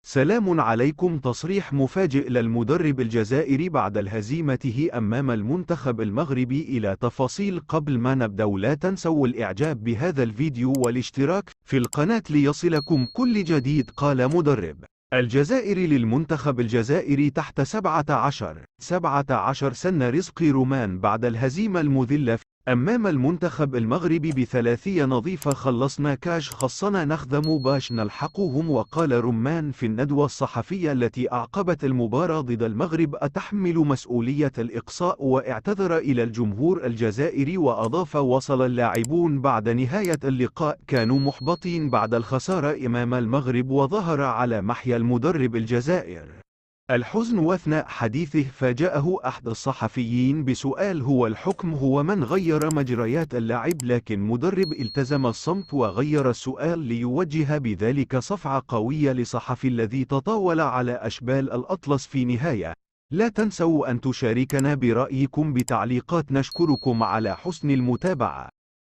سلام عليكم. تصريح مفاجئ للمدرب الجزائري بعد هزيمته أمام المنتخب المغربي. إلى تفاصيل قبل ما نبدأ، لا تنسوا الإعجاب بهذا الفيديو والاشتراك في القناة ليصلكم كل جديد. قال مدرب الجزائري للمنتخب الجزائري تحت 17 سنة رزقي رومان بعد الهزيمة المذلة أمام المنتخب المغربي بثلاثية نظيفة: خلصنا كاش، خصنا نخدموا باش نلحقوهم. وقال رمان في الندوة الصحفية التي أعقبت المباراة ضد المغرب: أتحمل مسؤولية الإقصاء. واعتذر إلى الجمهور الجزائري وأضاف: وصل اللاعبون بعد نهاية اللقاء كانوا محبطين بعد الخسارة أمام المغرب. وظهر على محيا المدرب الجزائر الحزن، واثناء حديثه فاجأه أحد الصحفيين بسؤال: هو الحكم هو من غير مجريات اللعب؟ لكن مدرب التزم الصمت وغير السؤال ليوجه بذلك صفعة قوية لصحفي الذي تطاول على أشبال الأطلس في نهاية. لا تنسوا أن تشاركنا برأيكم بتعليقات. نشكركم على حسن المتابعة.